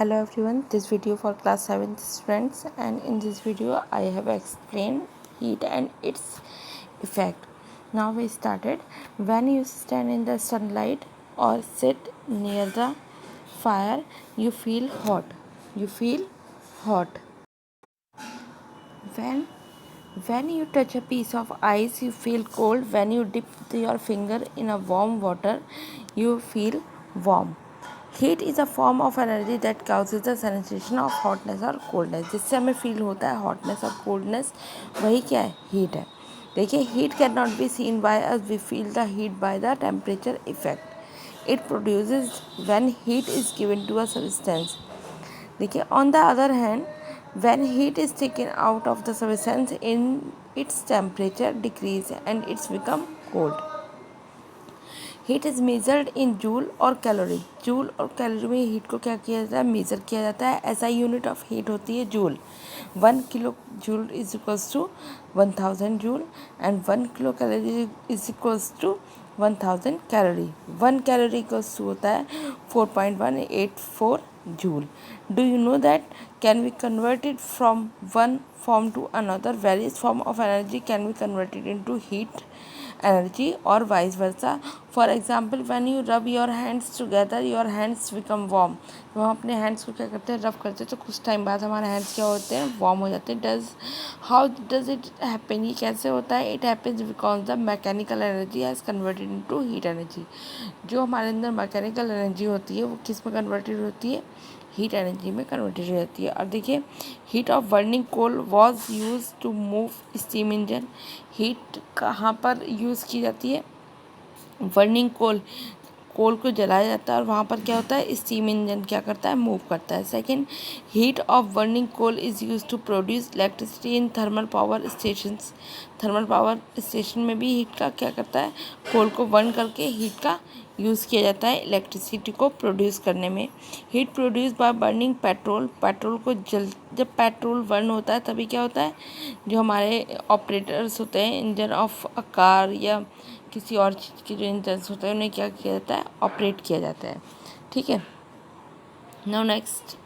Hello everyone, this video for class 7th students, and in this video I have explained heat and its effect. Now we started. When you stand in the sunlight or sit near the fire, you feel hot. You feel hot. When when you touch a piece of ice, you feel cold. When you dip your finger in a warm water, you feel warm. Heat is a form of energy that causes the sensation of hotness और coldness. जिससे हमें feel होता है hotness और coldness, वही क्या है, heat है. देखिए, heat can not be seen by us, we feel the heat by the temperature effect it produces when heat is given to a substance. देखिए, on the other hand, when heat is taken out of the substance, in its temperature decrease and it's become cold. Heat is measured in joule और calorie. Joule और calorie में heat को क्या किया जाता है, measure किया जाता है. एसआई यूनिट ऑफ हीट होती है joule. 1 kilo joule is equals to 1000 joule and 1 kilo calorie is equals to 1000 calorie. 1 calorie equals to होता है 4.184 joule. Do you know that can be converted from one form to another? Various form of energy can be converted into heat energy or vice versa. For example, when you rub your hands together, your hands become warm. तो हम अपने hands को क्या करते हैं, रब करते हैं, तो कुछ टाइम बाद हमारे हैंड्स क्या होते हैं, वार्म हो जाते हैं. How does it happen? ये कैसे होता है? It happens because the mechanical energy has converted into heat energy. जो हमारे अंदर मैकेनिकल एनर्जी होती है वो किस में कन्वर्टेड होती है, हीट एनर्जी में कन्वर्टेड हो जाती है. और देखिए, heat of burning coal was use to move steam engine. Heat कहाँ पर यूज़ की जाती है, बर्निंग कोल को जलाया जाता है और वहाँ पर क्या होता है, स्टीम इंजन क्या करता है, मूव करता है. Second, heat of burning coal is use to produce electricity in thermal power stations. Thermal power station में भी हीट का क्या करता है, कोल को बर्न करके हीट का यूज़ किया जाता है इलेक्ट्रिसिटी को प्रोड्यूस करने में. Heat produce by burning petrol. Petrol को जब पेट्रोल बर्न होता है तभी क्या होता है, जो हमारे ऑपरेटर्स होते हैं इंजन ऑफ अ कार या किसी और चीज़ के जो इंजन्स होते हैं उन्हें क्या किया जाता है, ऑपरेट किया जाता है. ठीक है. Now next,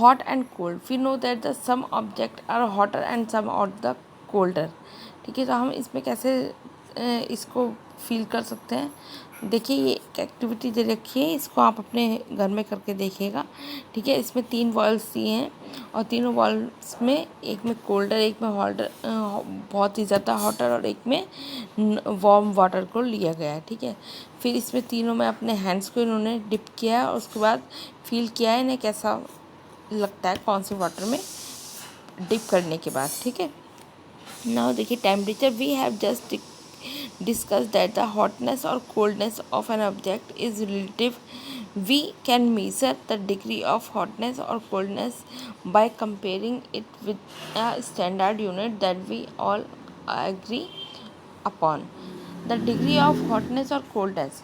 hot and cold. We know that the some object are hotter and some are the colder. ठीक है, तो हम इसमें कैसे इसको फील कर सकते हैं. देखिए, ये एक एक्टिविटी दे रखी है, इसको आप अपने घर में करके देखिएगा. ठीक है, इसमें 3 बॉल्स दिए हैं और तीनों बॉल्स में एक में कोल्डर, एक में हॉटर, बहुत ही ज़्यादा हॉटर, और एक में वार्म वाटर को लिया गया है. ठीक है, फिर इसमें तीनों में अपने हैंड्स को इन्होंने डिप किया है और उसके बाद फील किया है इन्हें कैसा लगता है कौन से वाटर में डिप करने के बाद. ठीक है. नाउ देखिए, temperature. We have just discuss that the hotness or coldness of an object is relative. We can measure the degree of hotness or coldness by comparing it with a standard unit that we all agree upon. The degree of hotness or coldness,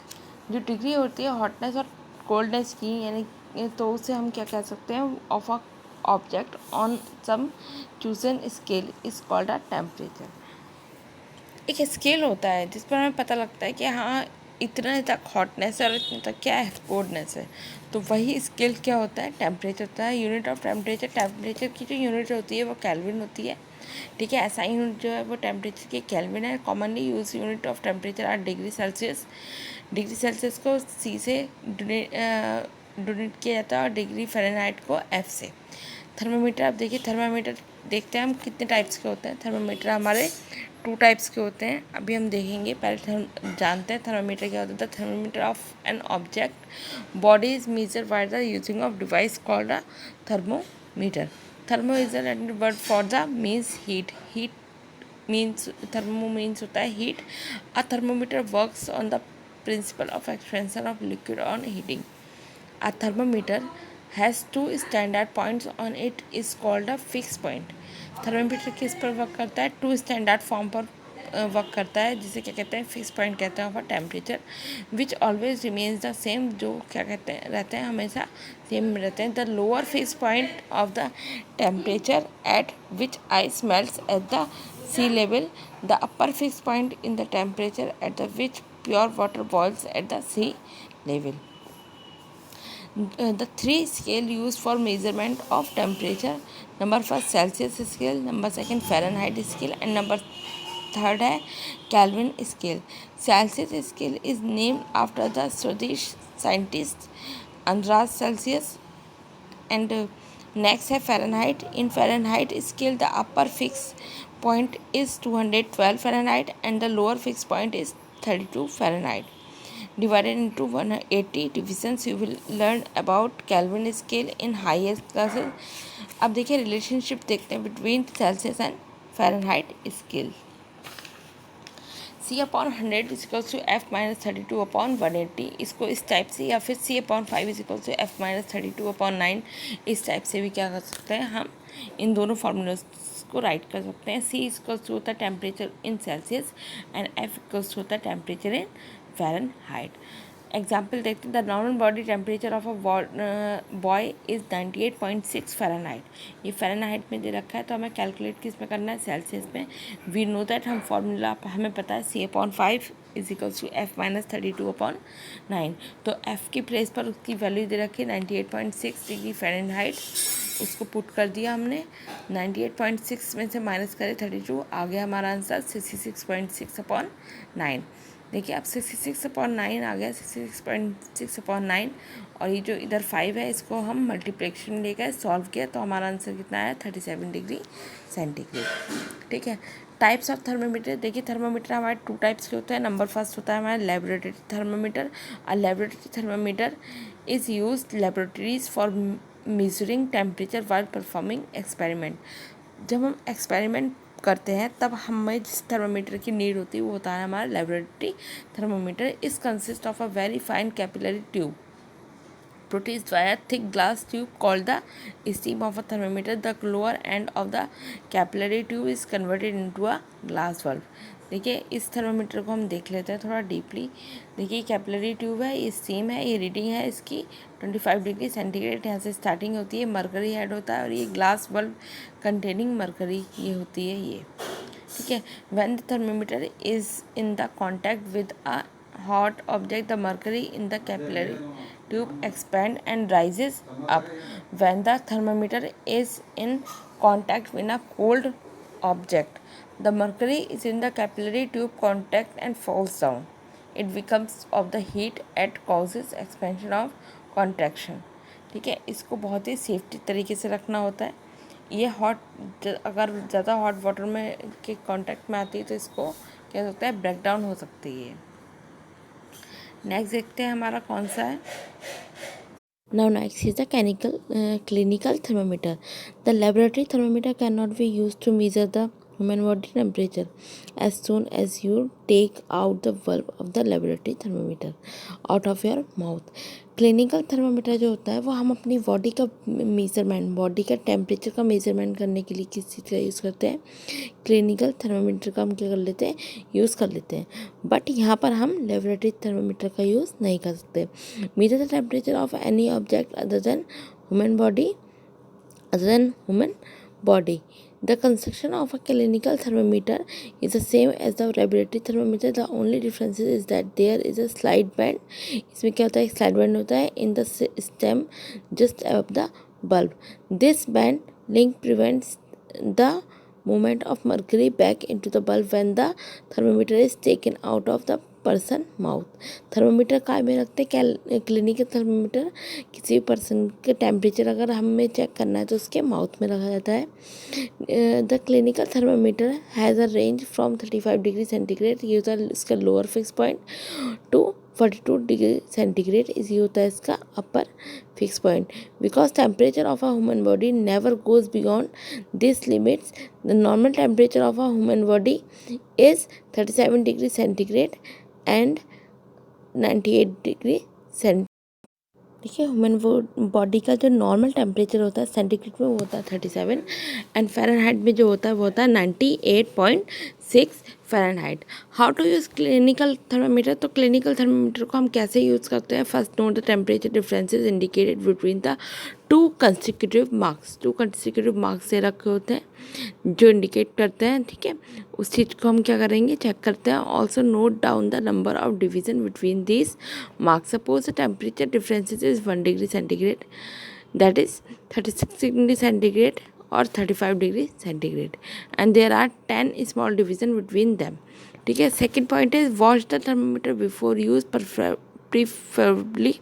जो degree होती है hotness और coldness की, यानी तो उसे हम क्या कह सकते हैं, of a object on some chosen scale is called a temperature. एक स्केल होता है जिस पर हमें पता लगता है कि हाँ इतना तक हॉटनेस है और इतने तक क्या है, कोल्डनेस है. तो वही स्केल क्या होता है, टेम्परेचर होता है. यूनिट ऑफ टेम्परेचर, टेम्परेचर की जो यूनिट होती है वो केल्विन होती है. ठीक है, ऐसा यूनिट जो है वो टेम्परेचर की केल्विन है. Commonly use unit of temperature are degree Celsius. Degree Celsius को सी से डोनेट किया जाता है और डिग्री फ़ारेनहाइट को एफ से. थर्मामीटर, आप देखिए, थर्मामीटर देखते हैं हम कितने टाइप्स के होते हैं. थर्मामीटर हमारे 2 टाइप्स के होते हैं, अभी हम देखेंगे. पहले जानते हैं थर्मामीटर क्या होता है. Thermometer of an object body is measure by the using of device called a thermometer. Thermo is a word for the means heat. Heat means, thermo means होता है heat. A thermometer works on the principle of expansion of liquid on heating. A thermometer has 2 standard points on it is called a fixed point. Thermometer किस पर work करता है, 2 standard form पर work करता है, जिसे क्या कहते हैं, फिक्स पॉइंट कहते हैं for temperature, which always remains the same. जो क्या कहते हैं, रहते हैं, हमेशा सेम रहते हैं. The lower fix point of the temperature at which ice melts at the sea level. The upper fixed point in the temperature at the which pure water boils at the sea level. The three scale used for measurement of temperature. Number first Celsius scale, number second Fahrenheit scale, and number third है Kelvin scale. Celsius scale is named after the Swedish scientist Andreas Celsius. And next है Fahrenheit. In Fahrenheit scale, the upper fixed point is 212 Fahrenheit and the lower fixed point is 32 Fahrenheit. Divided into 180 divisions. You will learn about Kelvin scale in higher classes. अब देखिए relationship देखते हैं between Celsius and Fahrenheit scale. C upon 100 equals to F minus 32 upon 180. इसको इस type से, या फिर C upon 5 equals to F minus 32 upon 9, इस टाइप से भी क्या कर सकते हैं हम, इन दोनों फार्मूलाज को राइट कर सकते हैं. C इक्वल्स टू होता है temperature in Celsius and F equals to होता है टेम्परेचर इन फ़ारेनहाइट. एग्जाम्पल देखते हैं. The normal body temperature of a boy is 98.6 Fahrenheit. ये फ़ारेनहाइट में दे रखा है, तो हमें कैलकुलेट किस में करना है, सेल्सियस में. वी नो दैट, हम फॉर्मूला हमें पता है C upon 5 is equals to F minus 32 upon 9. तो F की प्लेस पर उसकी वैल्यू दे रखी है 98.6 डिग्री फ़ारेनहाइट. उसको पुट कर दिया हमने. 98.6 में से माइनस करें 32, आ गया हमारा आंसर 66.6 अपॉन 9. देखिए अब 66 अपॉन 9 आ गया, 66.6 अपॉन 9. और ये जो इधर 5 है, इसको हम मल्टीप्लिकेशन लेकर सॉल्व किया, तो हमारा आंसर कितना आया, 37 डिग्री सेंटीग्रेड. ठीक है. Types of thermometer. देखिए थर्मामीटर हमारे 2 टाइप्स के होते हैं. नंबर फर्स्ट होता है हमारा laboratory thermometer. A laboratory thermometer is use laboratories for measuring temperature while performing experiment. जब हम एक्सपेरिमेंट करते हैं तब हमें जिस थर्मामीटर की नीड होती है वो होता है हमारा लेबोरेटरी थर्मामीटर. इस consist of a very fine capillary tube produced by a thick glass tube called the stem of a thermometer. The lower end of the capillary tube is converted into a glass valve. देखिए इस thermometer को हम देख लेते हैं थोड़ा deeply. देखिए capillary tube है, ये स्टीम है, ये रीडिंग है इसकी 25 डिग्री सेंटीग्रेड. यहाँ से स्टार्टिंग होती है, मरकरी हेड होता है, और ये ग्लास बल्ब कंटेनिंग मरकरी ये होती है ये. ठीक है. When the thermometer is in the contact with a hot object, the mercury in the capillary tube expand and rises up. When the thermometer is in contact with a cold object, the mercury is in the capillary tube contact and falls down. It becomes of the heat at causes expansion of contraction. ठीक है. इसको बहुत ही safety तरीके से रखना होता है. ये हॉट, अगर ज़्यादा हॉट वाटर में के कांटेक्ट में आती है तो इसको क्या हो सकता है, ब्रेक डाउन हो सकती है. नेक्स्ट देखते हैं हमारा कौन सा है. Now next is the clinical thermometer. The laboratory thermometer cannot be used to measure the human body temperature. As soon as you take out the bulb of the laboratory thermometer out of your mouth, clinical thermometer जो होता है वो हम अपनी body का measurement, body का temperature का measurement करने के लिए किस चीज़ का यूज़ करते हैं, क्लिनिकल थर्मामीटर का हम क्या कर लेते हैं, यूज़ कर लेते हैं. बट यहाँ पर हम लेबोरेटरी थर्मामीटर का यूज़ नहीं कर सकते. Measure the temperature of any object other than human body. The construction of a clinical thermometer is the same as the laboratory thermometer. The only difference is that there is a slide band. इसमें क्या होता है, एक slide band होता है in the stem just above the bulb. This band link prevents the movement of mercury back into the bulb when the thermometer is taken out of the person mouth. Thermometer काय में रखते हैं, clinical thermometer किसी भी person के temperature अगर हमें check करना है तो उसके माउथ में रखा जाता है. The clinical thermometer has a range from 35 degree centigrade, ये होता है इसका lower fix point, to 42 degree centigrade, ये होता है इसका upper fix point. Because temperature of a human body never goes beyond this limits, the normal temperature of a human body is 37 degree centigrade and 98 degree centigrade. देखिए human body का जो normal temperature होता है centigrade में वो होता है 37 and Fahrenheit में जो होता है वो होता है 98.6 Fahrenheit. How to use clinical thermometer. तो क्लिनिकल थर्मामीटर को हम कैसे यूज़ करते हैं. First note the temperature differences indicated between the two consecutive marks दे रखे होते हैं जो इंडिकेट करते हैं, ठीक है। उस चीज़ को हम क्या करेंगे, चेक करते हैं। Also note down the number of division between this marks. Suppose the temperature differences is 1 degree centigrade, that is 36 degree centigrade और 35 degree centigrade, and there are 10 small division between them, ठीक है। Second point is wash the thermometer before use, preferably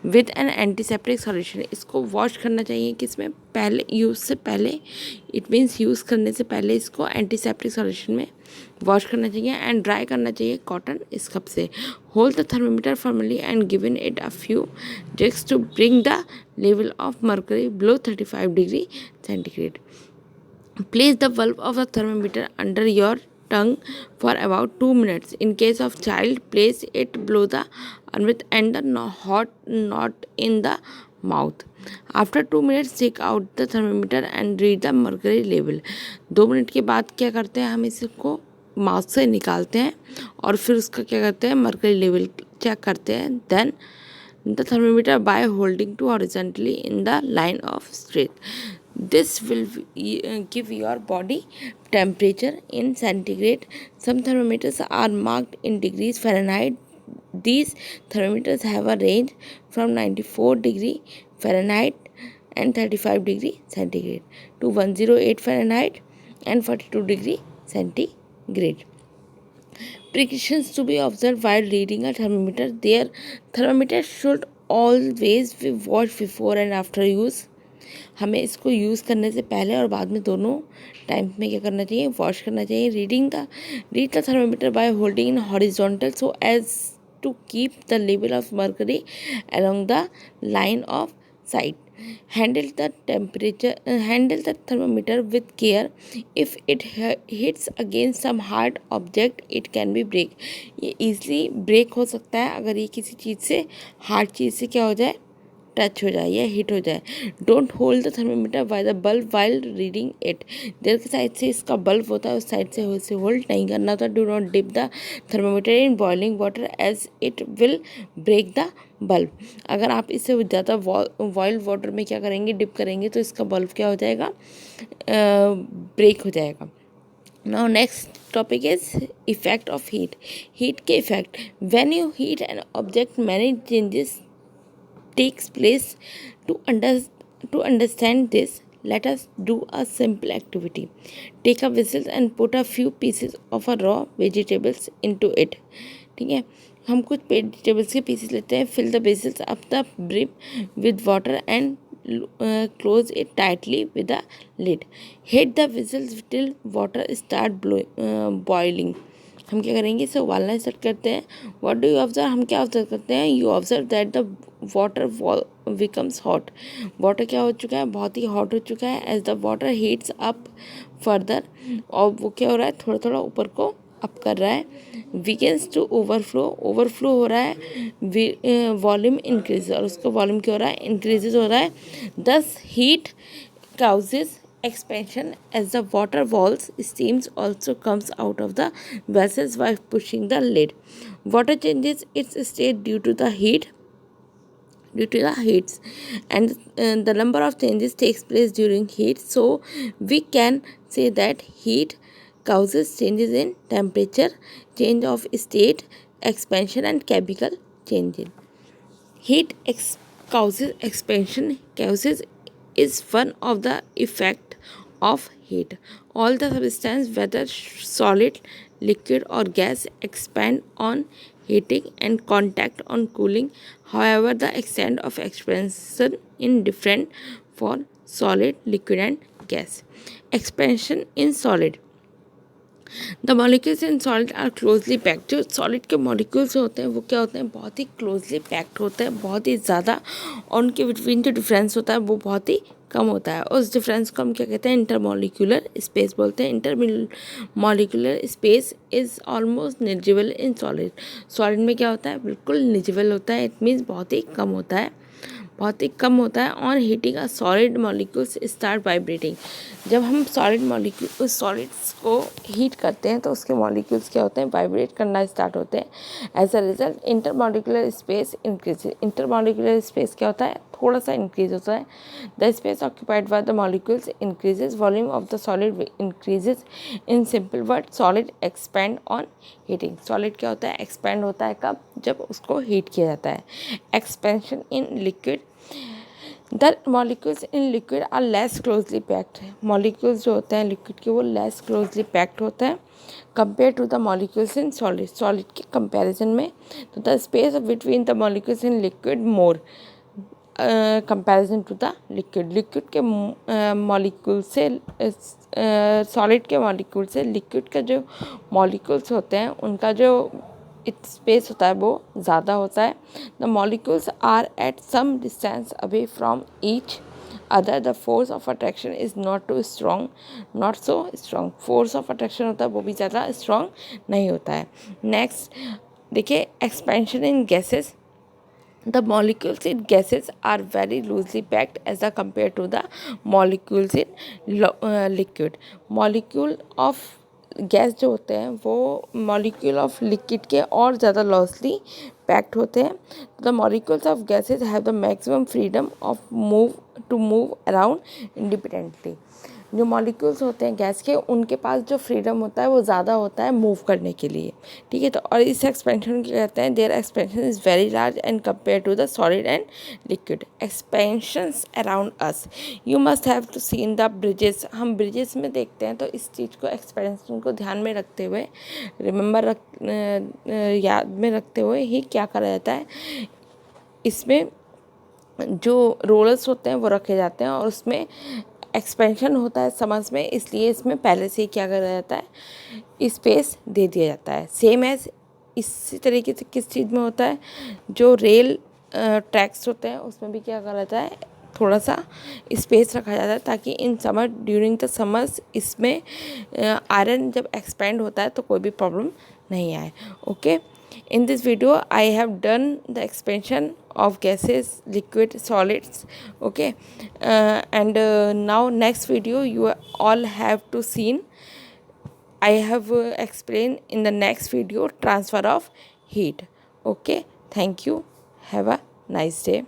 with an antiseptic solution. इसको wash करना चाहिए किसमें, पहले use से पहले, इट मीन्स यूज़ करने से पहले इसको एंटीसेप्टिक सॉल्यूशन में वॉश करना चाहिए एंड ड्राई करना चाहिए कॉटन स्क्रब से। Hold the thermometer formally and given it a few jigs to bring the level of mercury below 35 degree centigrade. Place the bulb of the thermometer under your tongue for about 2 minutes. In case of child, place it below the armpit and the hot not in the mouth. After 2 minutes, take out the thermometer and read the mercury level. 2 minute के बाद क्या करते हैं, हम इसको mouth से निकालते हैं और फिर उसका क्या करते हैं, मर्करी लेवल चेक करते हैं। Then the thermometer by holding to horizontally in the line of straight. This will give your body temperature in centigrade. Some thermometers are marked in degrees Fahrenheit. These thermometers have a range from 94 degree Fahrenheit and 35 degree centigrade to 108 Fahrenheit and 42 degree centigrade. Precautions to be observed while reading a thermometer. Their thermometer should always be washed before and after use. हमें इसको use करने से पहले और बाद में दोनों time में क्या करना चाहिए, वॉश करना चाहिए। Read the thermometer by holding in horizontal so as to keep the level of mercury along the line of sight. Handle the thermometer with care. If it hits against some hard object, it can be break. ये easily break हो सकता है अगर ये किसी चीज़ से, hard चीज़ से क्या हो जाए, टच हो जाए या हिट हो जाए। Don't hold the thermometer by the bulb while reading it. देर के साइड से इसका बल्ब होता है, उस साइड से उसे होल्ड नहीं करना होता। Do not dip the thermometer in boiling water as it will break the bulb. अगर आप इससे ज़्यादा बॉइल वाटर में क्या करेंगे, डिप करेंगे, तो इसका बल्ब क्या हो जाएगा, ब्रेक हो जाएगा। Now next topic is effect of heat. Heat के effect. When you heat an object, many changes takes place. To understand this, let us do a simple activity. Take a vessel and put a few pieces of a raw vegetables into it. ठीक है, हम कुछ vegetables के pieces लेते हैं। Fill the vessels up the brim with water and close it tightly with a lid. Heat the vessels till water start boiling. हम क्या करेंगे, इसे उबालना स्टार्ट करते हैं। व्हाट डू यू ऑब्जर्व, हम क्या ऑब्जर्व करते हैं, you observe that the water becomes hot. Water क्या हो चुका है, बहुत ही हॉट हो चुका है। As the water heats up further, और वो क्या हो रहा है, थोड़ा थोड़ा ऊपर को अप कर रहा है। वीकेंस टू ओवरफ्लो हो रहा है। वॉल्यूम इंक्रीज, और उसका वॉल्यूम क्या हो रहा है, इंक्रीजेज हो रहा है। दस heat causes expansion as the water walls. Steams also comes out of the vessels by pushing the lid. Water changes its state due to the heats, and the number of changes takes place during heat. So we can say that heat causes changes in temperature, change of state, expansion and chemical changes. Heat causes expansion. Causes is one of the effect of heat. All the substance, whether solid, liquid or gas, expand on heating and contact on cooling. However, the extent of expansion is different for solid, liquid and gas. Expansion in solid. The molecules in solid are closely packed. जो solid के molecules होते हैं वो क्या होते हैं, बहुत ही closely packed होते हैं, बहुत ही ज़्यादा, और उनके बिटवीन जो डिफरेंस होता है वो बहुत ही कम होता है। उस डिफरेंस को हम क्या कहते हैं, इंटरमॉलिक्यूलर स्पेस बोलते हैं। Intermolecular space is almost negligible in solid. Solid में क्या होता है, बिल्कुल निजिबल होता है, इट मीन्स बहुत ही कम होता है, बहुत ही कम होता है। और heating a solid molecules start vibrating. जब हम सॉलिड्स को हीट करते हैं तो उसके मॉलिक्यूल्स क्या होते हैं, वाइब्रेट करना स्टार्ट होते हैं। As a result intermolecular space increase. Intermolecular space क्या होता है, थोड़ा सा इंक्रीज होता है. The space occupied by the molecules increases, volume of the solid increases. In simple word, solid expand on heating. Solid क्या होता है? एक्सपेंड होता है कब? जब उसको हीट किया जाता है. Expansion in liquid, the molecules in liquid are less closely packed. Molecules जो होते हैं लिक्विड के वो लेस क्लोजली पैक्ड होते हैं compare to the molecules in solid. Solid के कंपैरिजन में. तो the space between the molecules in liquid more comparison to the liquid. Liquid के मॉलिक्यूल से सॉलिड के मॉलिक्यूल से लिक्विड का जो मॉलिक्यूल्स होते हैं उनका जो स्पेस होता है वो ज़्यादा होता है. The molecules are at some distance away from each other. The force of attraction is not so strong. Force of attraction होता है वो भी ज़्यादा स्ट्रॉन्ग नहीं होता है. नेक्स्ट देखिए, expansion in gases. The molecules in gases are very loosely packed as compared to the molecules in liquid. Molecule of gas जो होते हैं वो मॉलिक्यूल ऑफ लिक्विड के और ज़्यादा लॉसली पैक्ड होते हैं. The molecules of gases have the maximum freedom of move around independently. जो मॉलिक्यूल्स होते हैं गैस के उनके पास जो फ्रीडम होता है वो ज़्यादा होता है मूव करने के लिए. ठीक है. तो और इस एक्सपेंशन क्या कहते हैं? There expansion is very large and compare to the solid and liquid. Expansions around us, you must have to seen the bridges. हम ब्रिजेस में देखते हैं तो इस चीज़ को एक्सपेंशन को ध्यान में रखते हुए याद में रखते हुए ही क्या करा जाता है, इसमें जो रोलर्स होते हैं वो रखे जाते हैं और उसमें एक्सपेंशन होता है समझ में, इसलिए इसमें पहले से ही क्या करा जाता है, स्पेस दे दिया जाता है. सेम एज इसी तरीके से किस चीज़ में होता है, जो रेल ट्रैक्स होते हैं उसमें भी क्या करा जाता है, थोड़ा सा स्पेस रखा जाता है ताकि in summer during the summers इसमें आयरन जब एक्सपेंड होता है तो कोई भी प्रॉब्लम नहीं आए. Okay. In this video, I have done the expansion of gases, liquid, solids. Okay, and now next video you all have to seen. I have explained in the next video transfer of heat. Okay, thank you. Have a nice day.